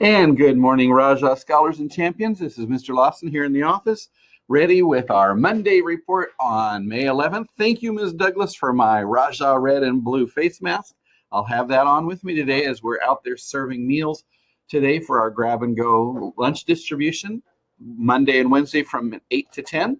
And good morning, Raja Scholars and Champions. This is Mr. Lawson here in the office, ready with our Monday report on May 11th. Thank you, Ms. Douglas, for my Raja red and blue face mask. I'll have that on with me today as we're out there serving meals today for our grab-and-go lunch distribution, Monday and Wednesday from 8 to 10.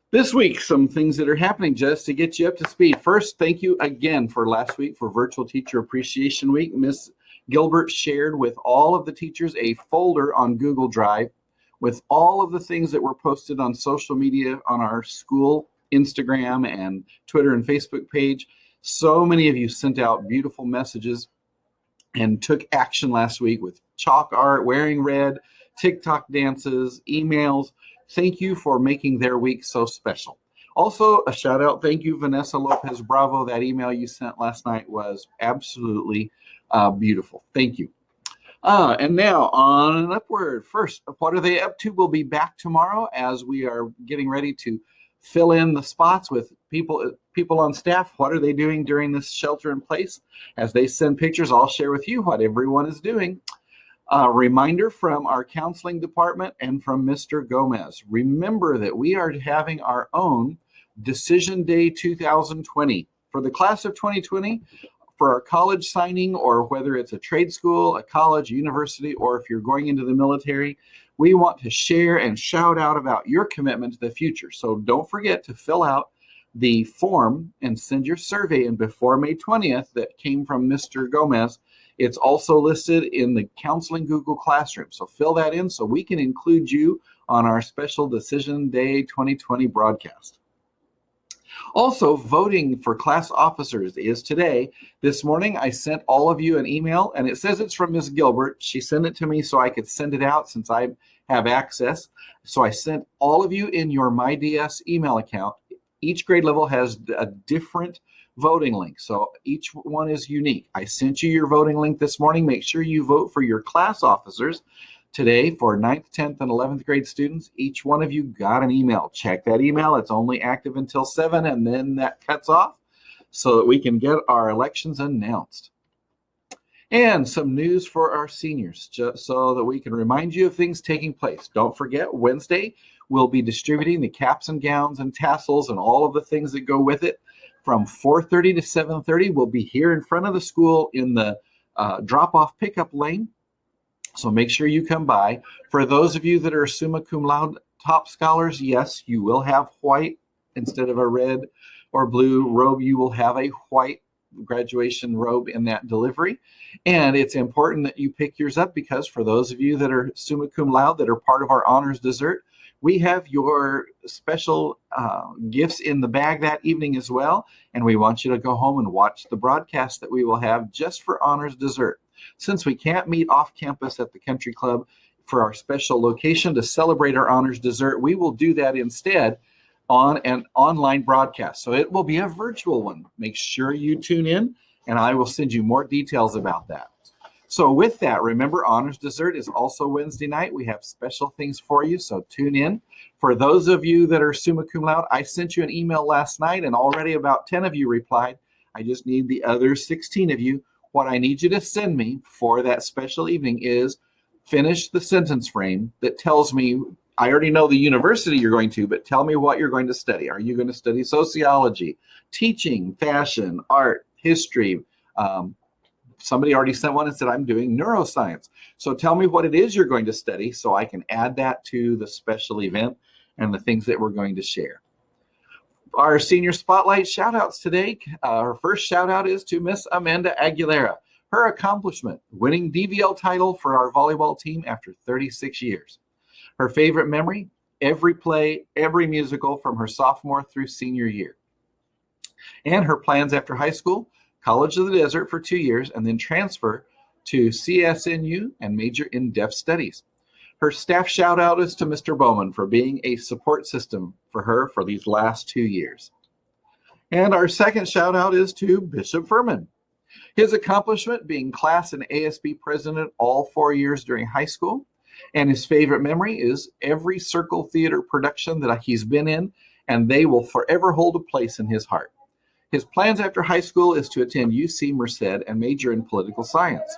This week, some things that are happening just to get you up to speed. First, thank you again for last week for Virtual Teacher Appreciation Week. Ms. Gilbert shared with all of the teachers a folder on Google Drive with all of the things that were posted on social media on our school Instagram and Twitter and Facebook page. So many of you sent out beautiful messages and took action last week with chalk art, wearing red, TikTok dances, emails. Thank you for making their week so special. Also, a shout out, thank you, Vanessa Lopez Bravo. That email you sent last night was absolutely beautiful. Thank you. And now on and upward. First, what are they up to? We'll be back tomorrow as we are getting ready to fill in the spots with people on staff. What are they doing during this shelter in place? As they send pictures, I'll share with you what everyone is doing. A reminder from our counseling department and from Mr. Gomez. Remember that we are having our own Decision Day 2020. For the class of 2020, for our college signing, or whether it's a trade school, a college, university, or if you're going into the military, we want to share and shout out about your commitment to the future. So don't forget to fill out the form and send your survey in before May 20th that came from Mr. Gomez. It's also listed in the Counseling Google Classroom. So fill that in so we can include you on our special Decision Day 2020 broadcast. Also, voting for class officers is today. This morning, I sent all of you an email, and it says it's from Ms. Gilbert. She sent it to me so I could send it out since I have access. So I sent all of you in your MyDS email account. Each grade level has a different voting link, so each one is unique. I sent you your voting link this morning. Make sure you vote for your class officers. Today, for 9th, 10th, and 11th grade students, each one of you got an email. Check that email. It's only active until 7, and then that cuts off so that we can get our elections announced. And some news for our seniors, just so that we can remind you of things taking place. Don't forget, Wednesday, we'll be distributing the caps and gowns and tassels and all of the things that go with it. From 4:30 to 7:30, we'll be here in front of the school in the drop-off pickup lane. So make sure you come by. For those of you that are summa cum laude top scholars, yes, you will have white instead of a red or blue robe. You will have a white graduation robe in that delivery. And it's important that you pick yours up because for those of you that are summa cum laude that are part of our honors dessert, we have your special gifts in the bag that evening as well. And we want you to go home and watch the broadcast that we will have just for honors dessert. Since we can't meet off campus at the country club for our special location to celebrate our honors dessert, we will do that instead on an online broadcast. So it will be a virtual one. Make sure you tune in and I will send you more details about that. So with that, remember, honors dessert is also Wednesday night. We have special things for you, so tune in. For those of you that are summa cum laude, I sent you an email last night and already about 10 of you replied. I just need the other 16 of you. What I need you to send me for that special evening is finish the sentence frame that tells me, I already know the university you're going to, but tell me what you're going to study. Are you going to study sociology, teaching, fashion, art, history? Somebody already sent one and said, I'm doing neuroscience. So tell me what it is you're going to study so I can add that to the special event and the things that we're going to share. Our senior spotlight shout outs today. Our first shout out is to Miss Amanda Aguilera. Her accomplishment, winning DVL title for our volleyball team after 36 years. Her favorite memory, every play, every musical from her sophomore through senior year. And her plans after high school, College of the Desert for 2 years, and then transfer to CSNU and major in deaf studies. Her staff shout out is to Mr. Bowman for being a support system for her for these last 2 years. And our second shout out is to Bishop Furman. His accomplishment being class and ASB president all 4 years during high school. And his favorite memory is every Circle Theater production that he's been in, and they will forever hold a place in his heart. His plans after high school is to attend UC Merced and major in political science.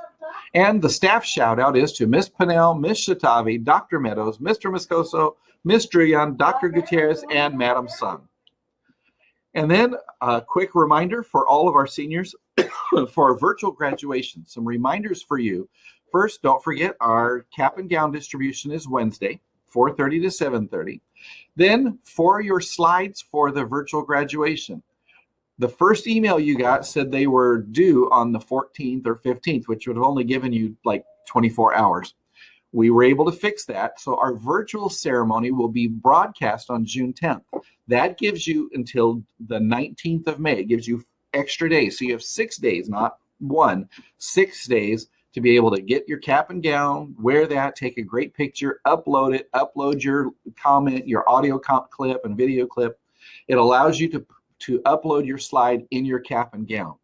And the staff shout out is to Miss Pinnell, Miss Shatavi, Dr. Meadows, Mr. Moscoso, Miss Druyan, Dr. Gutierrez, and Madam Sung. And then a quick reminder for all of our seniors for virtual graduation. Some reminders for you. First, don't forget our cap and gown distribution is Wednesday, 4:30 to 7:30. Then for your slides for the virtual graduation, the first email you got said they were due on the 14th or 15th, which would have only given you like 24 hours. We were able to fix that. So our virtual ceremony will be broadcast on June 10th. That gives you until the 19th of May. It gives you extra days. So you have 6 days, not one, 6 days to be able to get your cap and gown, wear that, take a great picture, upload it, upload your comment, your audio clip and video clip. It allows you to upload your slide in your cap and gown.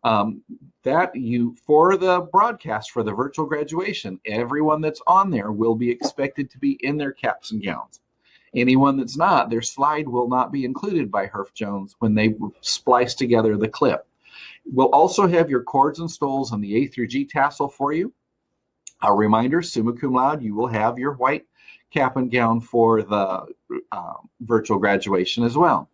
For the broadcast for the virtual graduation, everyone that's on there will be expected to be in their caps and gowns. Anyone that's not, their slide will not be included by Herff Jones when they splice together the clip. We'll also have your cords and stoles on the A through G tassel for you. A reminder, summa cum laude, you will have your white cap and gown for the virtual graduation as well.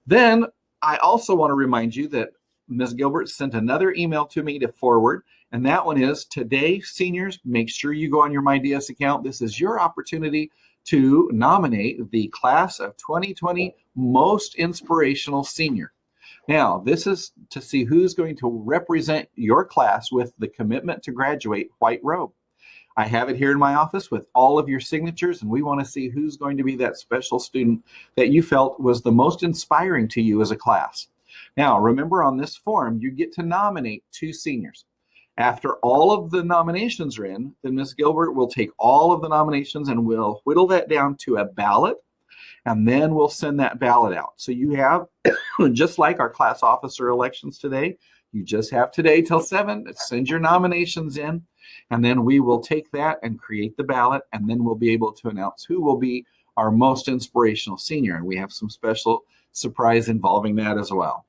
Then I also want to remind you that Ms. Gilbert sent another email to me to forward, and that one is, today, seniors, make sure you go on your MyDS account. This is your opportunity to nominate the class of 2020 most inspirational senior. Now, this is to see who's going to represent your class with the commitment to graduate white robe. I have it here in my office with all of your signatures, and we want to see who's going to be that special student that you felt was the most inspiring to you as a class. Now, remember on this form, you get to nominate 2 seniors. After all of the nominations are in, then Ms. Gilbert will take all of the nominations and we'll whittle that down to a ballot, and then we'll send that ballot out. So you have, just like our class officer elections today, you just have today till 7 to send your nominations in, and then we will take that and create the ballot, and then we'll be able to announce who will be our most inspirational senior. And we have some special surprise involving that as well.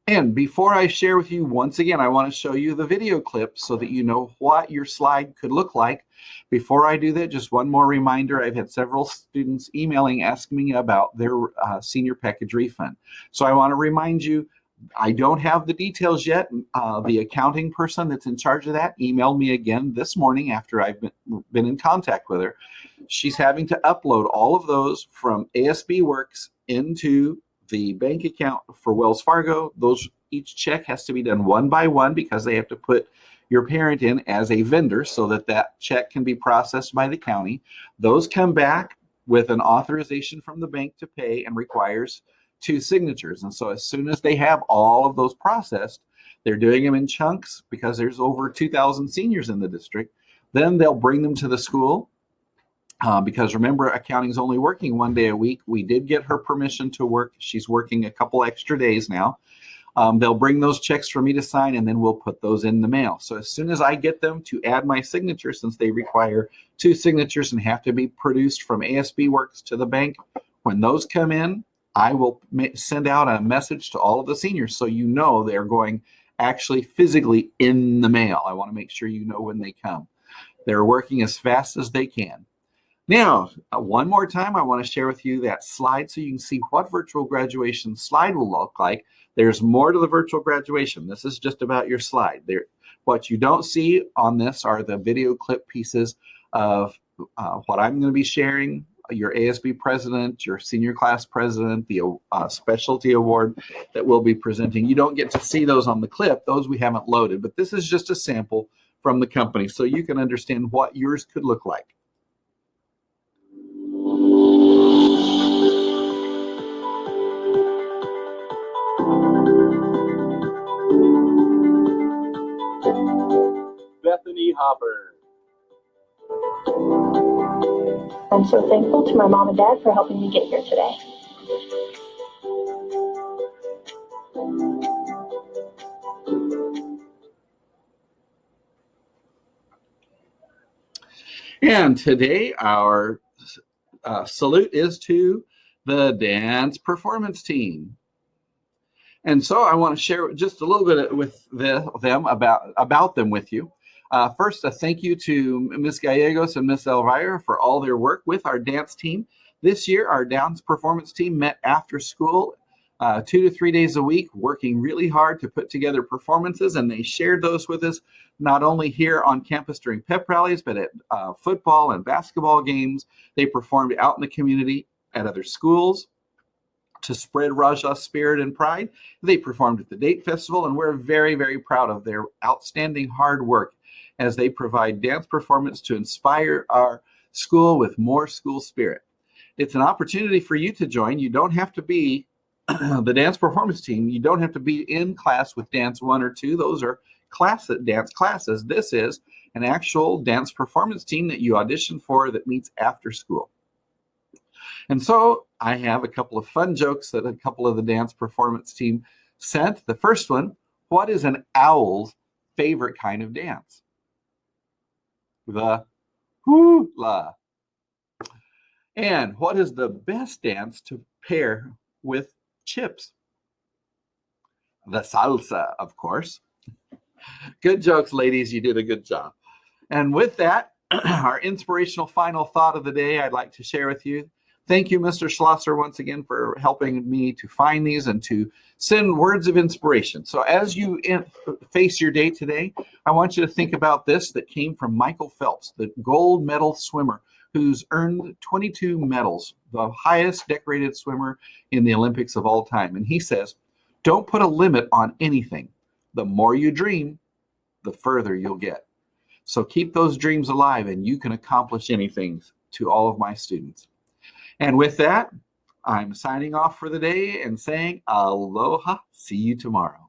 And before I share with you, once again, I want to show you the video clip so that you know what your slide could look like. Before I do that, just one more reminder. I've had several students emailing asking me about their senior package refund. So I want to remind you, I don't have the details yet. The accounting person that's in charge of that emailed me again this morning after I've been in contact with her. She's having to upload all of those from ASB Works into the bank account for Wells Fargo. Each check has to be done one by one because they have to put your parent in as a vendor so that that check can be processed by the county. Those come back with an authorization from the bank to pay and requires 2 signatures. And so as soon as they have all of those processed, they're doing them in chunks because there's over 2,000 seniors in the district. Then they'll bring them to the school. Because remember, accounting's only working 1 day a week. We did get her permission to work. She's working a couple extra days now. They'll bring those checks for me to sign, and then we'll put those in the mail. So as soon as I get them to add my signature, since they require 2 signatures and have to be produced from ASB Works to the bank, when those come in, I will send out a message to all of the seniors so you know they're going actually physically in the mail. I want to make sure you know when they come. They're working as fast as they can. Now, one more time, I want to share with you that slide so you can see what virtual graduation slide will look like. There's more to the virtual graduation. This is just about your slide. What you don't see on this are the video clip pieces of what I'm going to be sharing, your ASB president, your senior class president, the specialty award that we'll be presenting. You don't get to see those on the clip. Those we haven't loaded, but this is just a sample from the company so you can understand what yours could look like. Bethany Hopper. I'm so thankful to my mom and dad for helping me get here today. And today our salute is to the dance performance team. And so I want to share just a little bit with them about them with you. First, a thank you to Ms. Gallegos and Ms. Elvira for all their work with our dance team. This year, our dance performance team met after school 2 to 3 days a week, working really hard to put together performances, and they shared those with us not only here on campus during pep rallies, but at football and basketball games. They performed out in the community at other schools to spread Raja's spirit and pride. They performed at the Date Festival, and we're very, very proud of their outstanding hard work as they provide dance performance to inspire our school with more school spirit. It's an opportunity for you to join. You don't have to be the dance performance team. You don't have to be in class with dance 1 or 2. Those are dance classes. This is an actual dance performance team that you audition for that meets after school. And so I have a couple of fun jokes that a couple of the dance performance team sent. The first one, what is an owl's favorite kind of dance? The hula. And what is the best dance to pair with chips? The salsa, of course. Good jokes, ladies. You did a good job. And with that, our inspirational final thought of the day I'd like to share with you. Thank you, Mr. Schlosser, once again for helping me to find these and to send words of inspiration. So as you face your day today, I want you to think about this that came from Michael Phelps, the gold medal swimmer who's earned 22 medals, the highest decorated swimmer in the Olympics of all time. And he says, don't put a limit on anything. The more you dream, the further you'll get. So keep those dreams alive and you can accomplish anything, to all of my students. And with that, I'm signing off for the day and saying aloha. See you tomorrow.